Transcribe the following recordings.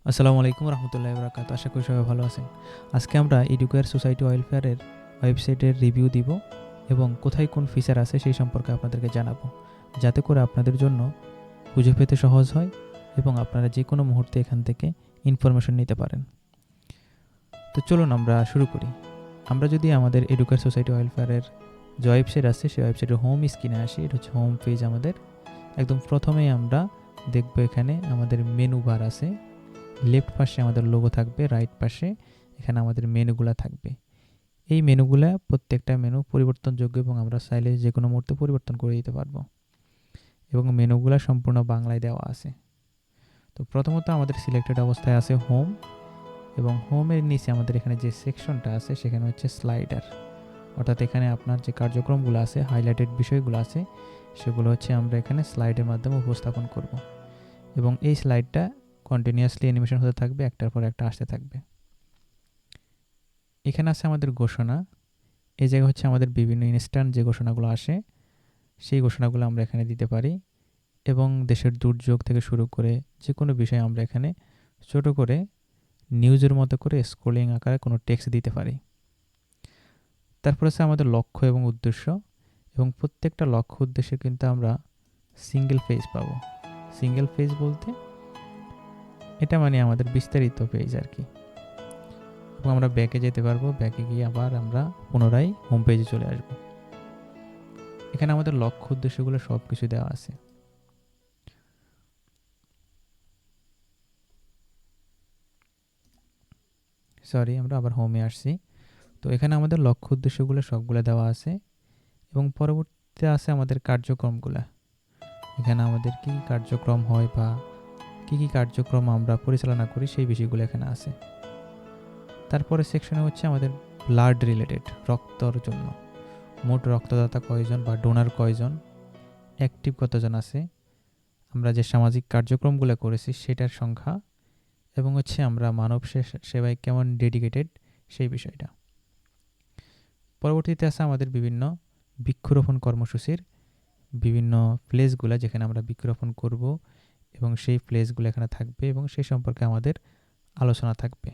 আসসালামু আলাইকুম রহমতুল্লাহি বারাকাতুহু। আশা করি সবাই ভালো আছেন। আজকে আমরা এডুকেয়ার সোসাইটি ওয়েলফেয়ারের ওয়েবসাইটের রিভিউ দিব এবং কোথায় কোন ফিচার আছে সেই সম্পর্কে আপনাদেরকে জানাবো, যাতে করে আপনাদের জন্য খুঁজে পেতে সহজ হয় এবং আপনারা যে কোনো মুহূর্তে এখান থেকে ইনফরমেশন নিতে পারেন। তো চলুন আমরা শুরু করি। আমরা যদি আমাদের এডুকেয়ার সোসাইটি ওয়েলফেয়ারের যে ওয়েবসাইট আছে সেই ওয়েবসাইটের হোম স্ক্রিনে আসি, এটা হচ্ছে হোম পেজ আমাদের। একদম প্রথমেই আমরা দেখব এখানে আমাদের মেনু বার আছে। লেফট পাশে আমাদের লোগো থাকবে, রাইট পাশে এখানে আমাদের মেনুগুলা থাকবে। এই মেনুগুলা প্রত্যেকটা মেনু পরিবর্তনযোগ্য এবং আমরা চাইলে যে কোনো মুহূর্তে পরিবর্তন করে দিতে পারবো এবং মেনুগুলা সম্পূর্ণ বাংলায় দেওয়া আছে। তো প্রথমত আমাদের সিলেক্টেড অবস্থায় আছে হোম এবং হোমের নিচে আমাদের এখানে যে সেকশনটা আছে সেখানে হচ্ছে স্লাইডার, অর্থাৎ এখানে আপনার যে কার্যক্রমগুলো আছে, হাইলাইটেড বিষয়গুলো আছে, সেগুলো হচ্ছে আমরা এখানে স্লাইডের মাধ্যমে উপস্থাপন করব এবং এই স্লাইডটা কন্টিনিউয়াসলি অ্যানিমেশন হতে থাকবে, একটার পর একটা আসতে থাকবে। এখানে আছে আমাদের ঘোষণা। এই জায়গায় হচ্ছে আমাদের বিভিন্ন ইনস্ট্যান্ট যে ঘোষণাগুলো আসে সেই ঘোষণাগুলো আমরা এখানে দিতে পারি এবং দেশের দুর্যোগ থেকে শুরু করে যে কোনো বিষয় আমরা এখানে ছোট করে নিউজের মতো করে স্ক্রলিং আকারে কোনো টেক্সট দিতে পারি। তারপর আছে আমাদের লক্ষ্য এবং উদ্দেশ্য, এবং প্রত্যেকটা লক্ষ্য উদ্দেশ্যে কিন্তু আমরা সিঙ্গেল পেজ পাবো। সিঙ্গেল পেজ বলতে এটা মানে আমাদের বিস্তারিত পেজ আর কি। এবং আমরা ব্যাকে যেতে পারবো, ব্যাকে গিয়ে আবার আমরা পুনরায় হোম পেজে চলে আসবো। এখানে আমাদের লক্ষ্য উদ্দেশ্যগুলো সব কিছু দেওয়া আছে। আমরা আবার হোমে আসছি। তো এখানে আমাদের লক্ষ্য উদ্দেশ্যগুলো সবগুলো দেওয়া আছে এবং পরবর্তীতে আছে আমাদের কার্যক্রমগুলো। এখানে আমাদের কী কার্যক্রম হয় বা কী কার্যক্রম আমরা পরিচালনা করি সেই বিষয়গুলো এখানে আছে। তারপরে সেকশনে হচ্ছে আমাদের ব্লাড রিলেটেড, রক্তর জন্য মোট রক্তদাতা কয়জন বা ডোনার কয়জন, অ্যাক্টিভ কতজন আছে, আমরা যে সামাজিক কার্যক্রমগুলো করেছি সেটার সংখ্যা, এবং হচ্ছে আমরা মানব সেবায় কেমন ডেডিকেটেড সেই বিষয়টা। পরবর্তীতে আছে আমাদের বিভিন্ন বৃক্ষরোপণ কর্মসূচির বিভিন্ন প্লেসগুলো যেখানে আমরা বৃক্ষরোপণ করব এবং সেই প্লেসগুলো এখানে থাকবে এবং সেই সম্পর্কে আমাদের আলোচনা থাকবে।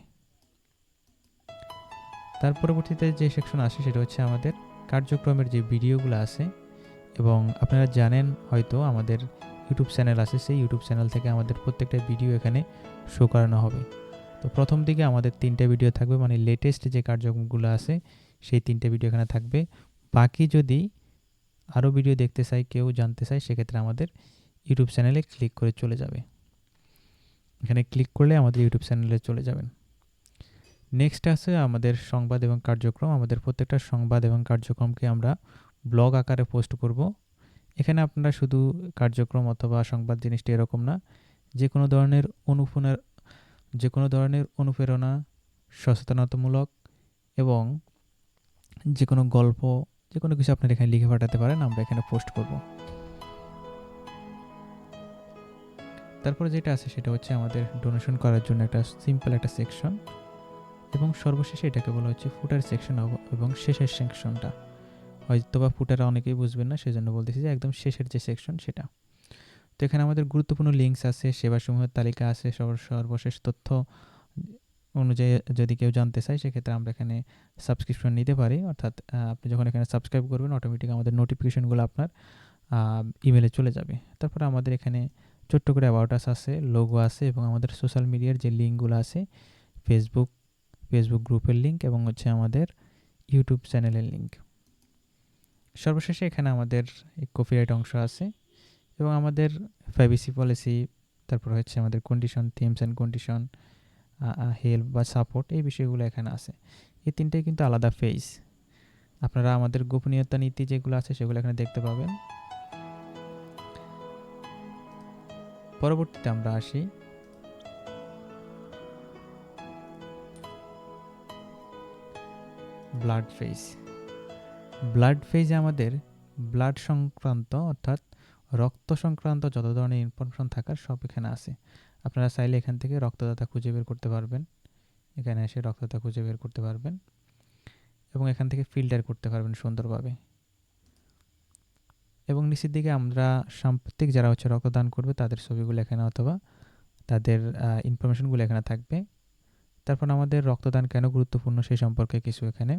তার পরবর্তীতে যে সেকশন আসে সেটা হচ্ছে আমাদের কার্যক্রমের যে ভিডিওগুলো আছে, এবং আপনারা জানেন হয়তো আমাদের ইউটিউব চ্যানেল আছে, সেই ইউটিউব চ্যানেল থেকে আমাদের প্রত্যেকটা ভিডিও এখানে শো করানো হবে। তো প্রথম দিকে আমাদের 3টা ভিডিও থাকবে, মানে লেটেস্ট যে কার্যক্রমগুলো আছে সেই 3টে ভিডিও এখানে থাকবে। বাকি যদি আরও ভিডিও দেখতে চাই, কেউ জানতে চায়, সেক্ষেত্রে আমাদের ইউটিউব চ্যানেলে ক্লিক করে চলে যাবে। এখানে ক্লিক করলে আমাদের ইউটিউব চ্যানেলে চলে যাবেন। নেক্সট আছে আমাদের সংবাদ এবং কার্যক্রম। আমাদের প্রত্যেকটা সংবাদ এবং কার্যক্রমকে আমরা ব্লগ আকারে পোস্ট করব। এখানে আপনারা শুধু কার্যক্রম অথবা সংবাদ জিনিসটি এরকম না, যে কোনো ধরনের অনুপ্রেরণা, সচেতনতামূলক এবং যে কোনো গল্প, যে কোনো কিছু আপনারা এখানে লিখে পাঠাতে পারেন, আমরা এখানে পোস্ট করব। তারপরে যেটা আছে সেটা হচ্ছে আমাদের ডোনেশন করার জন্য একটা সিম্পল একটা সেকশন, এবং সর্বশেষে এটাকে বলা হচ্ছে ফুটার সেকশন, এবং শেষের সেকশনটা হয়তো বা ফুটারে অনেকেই বুঝবেন না, সেজন্য বলতেছি যে একদম শেষের যে সেকশন সেটা। তো এখানে আমাদের গুরুত্বপূর্ণ লিঙ্কস আছে, সেবাসমূহের তালিকা আছে, সর্বশেষ তথ্য অনুযায়ী যদি কেউ জানতে চায় সেক্ষেত্রে আমরা এখানে সাবস্ক্রিপশন নিতে পারি, অর্থাৎ আপনি যখন এখানে সাবস্ক্রাইব করবেন অটোমেটিক আমাদের নোটিফিকেশনগুলো আপনার ইমেলে চলে যাবে। তারপরে আমাদের এখানে ছোট্ট করে অ্যাবাউট আস আছে, লোগো আছে, এবং আমাদের সোশ্যাল মিডিয়ার যে লিঙ্কগুলো আছে, ফেসবুক গ্রুপের লিঙ্ক এবং হচ্ছে আমাদের ইউটিউব চ্যানেলের লিঙ্ক। সর্বশেষে এখানে আমাদের কপিরাইট অংশ আছে এবং আমাদের প্রাইভেসি পলিসি, তারপর হচ্ছে আমাদের condition, themes and condition, help বা সাপোর্ট, এই বিষয়গুলো এখানে আছে। এই তিনটেই কিন্তু আলাদা পেজ। আপনারা আমাদের গোপনীয়তা নীতি যেগুলো আছে সেগুলো এখানে দেখতে পাবেন। পরবর্তীতে আমরা আসি ব্লাড ফেজে আমাদের ব্লাড সংক্রান্ত, অর্থাৎ রক্ত সংক্রান্ত যত ধরনের ইনফরমেশন থাকার সব এখানে আছে। আপনারা চাইলে এখান থেকে রক্তদাতা খুঁজে বের করতে পারবেন, এখানে এসে রক্তদাতা খুঁজে বের করতে পারবেন এবং এখান থেকে ফিল্টার করতে পারবেন সুন্দরভাবে। এবং নিচের দিকে আমরা সাম্প্রতিক যারা হচ্ছে রক্তদান করবে তাদের ছবিগুলো এখানে অথবা তাদের ইনফরমেশনগুলো এখানে থাকবে। তারপর আমাদের রক্তদান কেন গুরুত্বপূর্ণ সেই সম্পর্কে কিছু এখানে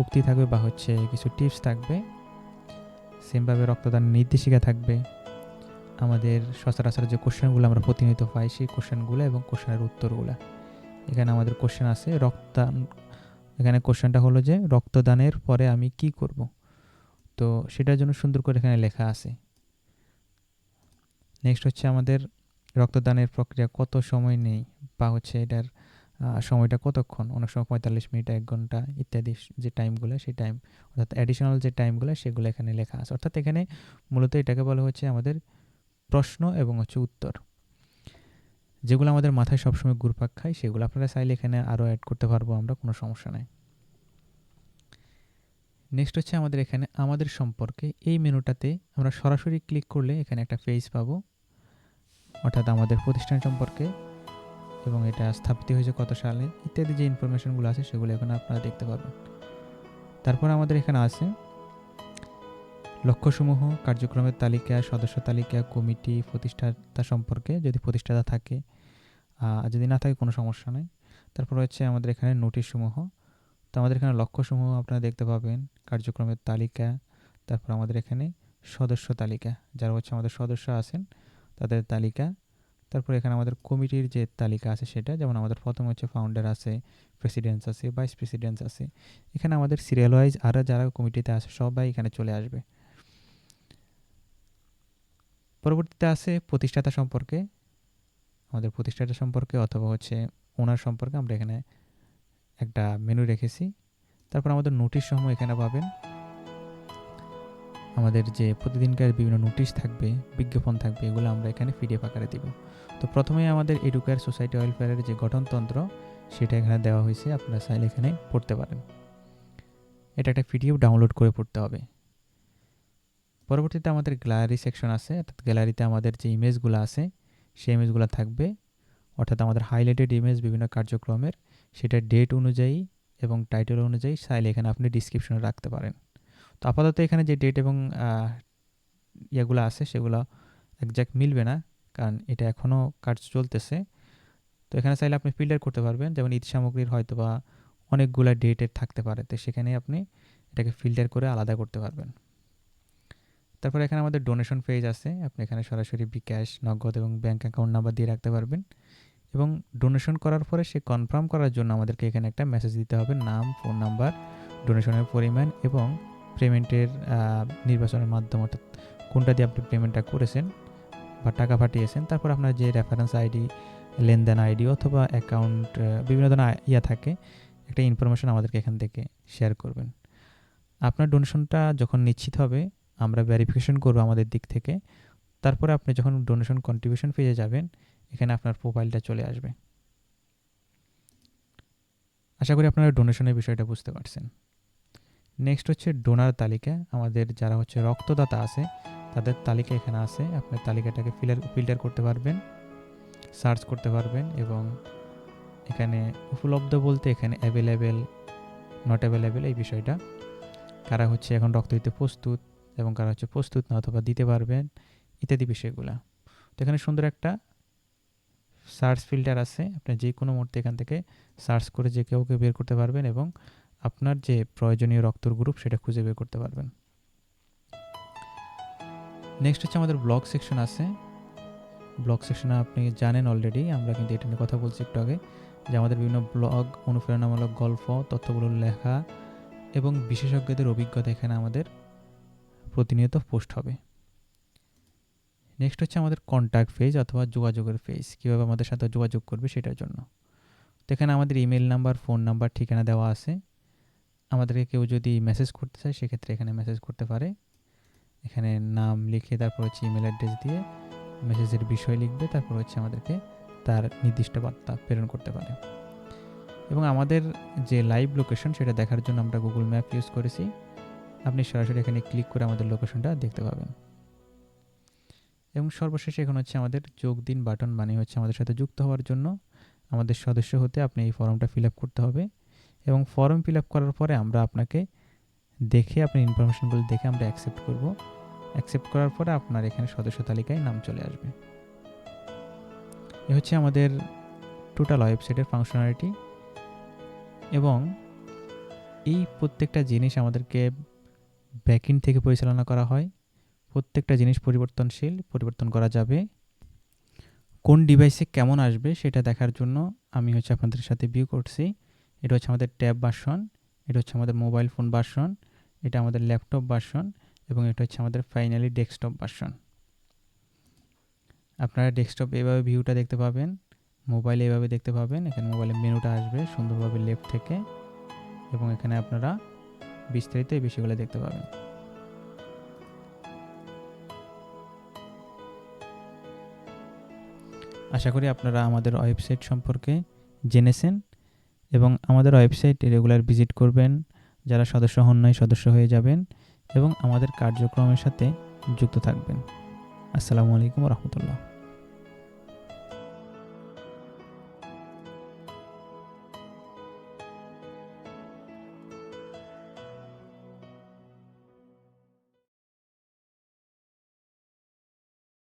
উক্তি থাকবে বা হচ্ছে কিছু টিপস থাকবে। সেমভাবে রক্তদান নির্দেশিকা থাকবে, আমাদের সচরাচর যে কোশ্চেনগুলো আমরা প্রতিনিয়ত পাই সেই কোশ্চেনগুলো এবং কোশ্চেনের উত্তরগুলো। এখানে আমাদের কোশ্চেন আছে রক্তদান, এখানে কোশ্চেনটা হলো যে রক্তদানের পরে আমি কি করব, তো সেটার জন্য সুন্দর করে এখানে লেখা আছে। নেক্সট হচ্ছে আমাদের রক্তদানের প্রক্রিয়া কত সময় নেই বা হচ্ছে এটার সময়টা কতক্ষণ, অনেক সময় 45 মিনিট, 1 ঘন্টা ইত্যাদি যে টাইমগুলো, সেই টাইম অর্থাৎ অ্যাডিশনাল যে টাইমগুলো সেগুলো এখানে লেখা আছে। অর্থাৎ এখানে মূলত এটাকে বলা হচ্ছে আমাদের প্রশ্ন এবং হচ্ছে উত্তর, যেগুলো আমাদের মাথায় সবসময় ঘুরপাক খায় সেগুলো আপনারা চাইলে এখানে আরও অ্যাড করতে পারবো আমরা, কোনো সমস্যা নাই। নেক্সট হচ্ছে আমাদের এখানে আমাদের সম্পর্কে, এই মেনুটাতে আমরা সরাসরি ক্লিক করলে এখানে একটা পেজ পাবো, অর্থাৎ আমাদের প্রতিষ্ঠান সম্পর্কে এবং এটা স্থাপিত হয়েছে কত সালে ইত্যাদি যে ইনফরমেশনগুলো আছে সেগুলো এখানে আপনারা দেখতে পাবেন। তারপর আমাদের এখানে আছে লক্ষ্যসমূহ, কার্যক্রমের তালিকা, সদস্য তালিকা, কমিটি, প্রতিষ্ঠাতা সম্পর্কে যদি প্রতিষ্ঠাতা থাকে, যদি না থাকে কোনো সমস্যা নেই। তারপর হচ্ছে আমাদের এখানে নোটিশসমূহ, তো আমাদের এখানে লক্ষ্যসমূহ আপনারা দেখতে পাবেন, কার্যক্রমের তালিকা, তারপর আমাদের এখানে সদস্য তালিকা, যারা হচ্ছে আমাদের সদস্য আছেন তাদের তালিকা। তারপর এখানে আমাদের কমিটির যে তালিকা আছে সেটা, যেমন আমাদের প্রথমে হচ্ছে ফাউন্ডার আছে, প্রেসিডেন্টস আছে, ভাইস প্রেসিডেন্টস আছে। এখানে আমাদের সিরিয়াল ওয়াইজ আর যারা কমিটিতে আছে সবাই এখানে চলে আসবে। পরবর্তীতে আছে প্রতিষ্ঠাতা সম্পর্কে, আমাদের প্রতিষ্ঠাতা সম্পর্কে অথবা হচ্ছে ওনার সম্পর্কে আমরা এখানে একটা মেনু রেখেছি। তারপর আমাদের নোটিশ সমূহ এখানে পাবেন, আমাদের যে প্রতিদিনকার বিভিন্ন নোটিশ থাকবে, বিজ্ঞাপন থাকবে, এগুলো আমরা এখানে পিডিএফ আকারে দিব। তো প্রথমেই আমাদের এডুকেয়ার সোসাইটি ওয়েলফেয়ারের যে গঠনতন্ত্র সেটা এখানে দেওয়া হয়েছে, আপনারা চাইলে এখানে পড়তে পারেন। এটা একটা পিডিএফ ডাউনলোড করে পড়তে হবে। পরবর্তীতে আমাদের গ্যালারি সেকশন আছে, অর্থাৎ গ্যালারিতে আমাদের যে ইমেজগুলো আছে সেই ইমেজগুলো থাকবে, অর্থাৎ আমাদের হাইলাইটেড ইমেজ বিভিন্ন কার্যক্রমের, সেটা ডেট অনুযায়ী এবং টাইটেল অনুযায়ী চাইলে এখানে আপনি ডিসক্রিপশনে রাখতে পারেন। তো আপাতত এখানে যে ডেট এবং ইয়েগুলো আছে সেগুলো একজ্যাক্ট মিলবে না, কারণ এটা এখনও কাজ চলতেছে। তো এখানে চাইলে আপনি ফিল্টার করতে পারবেন, যেমন ঈদ সামগ্রীর হয়তো বা অনেকগুলো ডেটের থাকতে পারে, তো সেখানে আপনি এটাকে ফিল্টার করে আলাদা করতে পারবেন। তারপর এখানে আমাদের ডোনেশন পেজ আছে, আপনি এখানে সরাসরি বিকাশ, নগদ এবং ব্যাঙ্ক অ্যাকাউন্ট নাম্বার দিয়ে রাখতে পারবেন। এবং ডোনেশন করার পরে সে কনফার্ম করার জন্য আমাদেরকে এখানে একটা মেসেজ দিতে হবে, নাম, ফোন নাম্বার, ডোনেশনের পরিমাণ এবং পেমেন্টের নির্বাচনের মাধ্যম, অর্থাৎ কোনটা দিয়ে আপনি পেমেন্টটা করেছেন বা টাকা পাঠিয়েছেন। তারপর আপনার যে রেফারেন্স আইডি, লেনদেন আইডি অথবা অ্যাকাউন্ট, বিভিন্ন ধরনের ইয়া থাকে, একটা ইনফরমেশন আমাদেরকে এখান থেকে শেয়ার করবেন। আপনার ডোনেশনটা যখন নিশ্চিত হবে আমরা ভেরিফিকেশন করব আমাদের দিক থেকে, তারপরে আপনি যখন ডোনেশন কন্ট্রিবিউশন পেজে যাবেন এখানে আপনার প্রোফাইলটা চলে আসবে। আশা করি আপনারা ডোনেশনের বিষয়টা বুঝতে পারছেন। নেক্সট হচ্ছে ডোনার তালিকা, আমাদের যারা হচ্ছে রক্তদাতা আছে তাদের তালিকা এখানে আছে, আপনার তালিকাটাকে ফিল্টার করতে পারবেন, সার্চ করতে পারবেন এবং এখানে উপলব্ধ বলতে এখানে অ্যাভেলেবেল, নট অ্যাভেলেবেল এই বিষয়টা, কারা হচ্ছে এখন রক্ত দিতে প্রস্তুত এবং কারা হচ্ছে প্রস্তুত না অথবা দিতে পারবেন ইত্যাদি বিষয়গুলো। তো এখানে সুন্দর একটা সার্চ ফিল্টার আছে, আপনি যে কোনো মুহূর্তে এখান থেকে সার্চ করে যে কাউকে বের করতে পারবেন এবং আপনার যে প্রয়োজনীয় রক্তর গ্রুপ সেটা খুঁজে বের করতে পারবেন। নেক্সট হচ্ছে আমাদের ব্লগ সেকশন আছে। ব্লগ সেকশনে আপনি জানেন অলরেডি, আমরা কিন্তু এটা নিয়ে কথা বলছি একটু আগে, যে আমাদের বিভিন্ন ব্লগ, অনুপ্রেরণামূলক গল্প, তথ্যগুলো লেখা এবং বিশেষজ্ঞদের অভিজ্ঞতা এখানে আমাদের প্রতিনিয়ত পোস্ট হবে। নেক্সট হচ্ছে আমাদের কন্ট্যাক্ট পেজ অথবা যোগাযোগের পেজ, কীভাবে আমাদের সাথে যোগাযোগ করবে সেটার জন্য। তো এখানে আমাদের ইমেল নাম্বার, ফোন নাম্বার, ঠিকানা দেওয়া আছে। আমাদেরকে কেউ যদি মেসেজ করতে চায় সেক্ষেত্রে এখানে মেসেজ করতে পারে, এখানে নাম লিখে তারপর হচ্ছে ইমেল অ্যাড্রেস দিয়ে মেসেজের বিষয় লিখবে, তারপর হচ্ছে আমাদেরকে তার নির্দিষ্ট বার্তা প্রেরণ করতে পারে। এবং আমাদের যে লাইভ লোকেশন সেটা দেখার জন্য আমরা গুগল ম্যাপ ইউজ করেছি, আপনি সরাসরি এখানে ক্লিক করে আমাদের লোকেশনটা দেখতে পাবেন। এবং সর্বশেষে এখন হচ্ছে আমাদের যোগ দিন বাটন, মানে হচ্ছে আমাদের সাথে যুক্ত হওয়ার জন্য আমাদের সদস্য হতে আপনি এই ফর্মটা ফিল আপ করতে হবে এবং ফর্ম ফিল আপ করার পরে আমরা আপনাকে দেখে, আপনার ইনফরমেশনগুলো দেখে আমরা অ্যাকসেপ্ট করব। অ্যাকসেপ্ট করার পরে আপনার এখানে সদস্য তালিকায় নাম চলে আসবে। এ হচ্ছে আমাদের টোটাল ওয়েবসাইটের ফাংশনালিটি, এবং এই প্রত্যেকটা জিনিস আমাদেরকে ব্যাকএন্ড থেকে পরিচালনা করা হয়। প্রত্যেকটা জিনিস পরিবর্তনশীল, পরিবর্তন করা যাবে। কোন ডিভাইসে কেমন আসবে সেটা দেখার জন্য আমি আপনাদের সাথে ভিউ করছি। এটা হচ্ছে আমাদের ট্যাব ভার্সন, এটা হচ্ছে আমাদের মোবাইল ফোন ভার্সন, এটা আমাদের ল্যাপটপ ভার্সন, এবং এটা হচ্ছে আমাদের ফাইনালি ডেস্কটপ ভার্সন। আপনারা ডেস্কটপ এভাবে ভিউটা দেখতে পাবেন, মোবাইলে এভাবে দেখতে পাবেন। এখানে মোবাইলে মেনুটা আসবে সুন্দরভাবে লেফট থেকে, এবং এখানে আপনারা বিস্তারিত এই বিষয়গুলো দেখতে পাবেন। আশা করি আপনারা আমাদের ওয়েবসাইট সম্পর্কে জেনেছেন, এবং আমাদের ওয়েবসাইট রেগুলার ভিজিট করবেন। যারা সদস্য হন নাই, সদস্য হয়ে যাবেন এবং আমাদের কার্যক্রমের সাথে যুক্ত থাকবেন। আসসালামু আলাইকুম ওয়া রাহমাতুল্লাহ।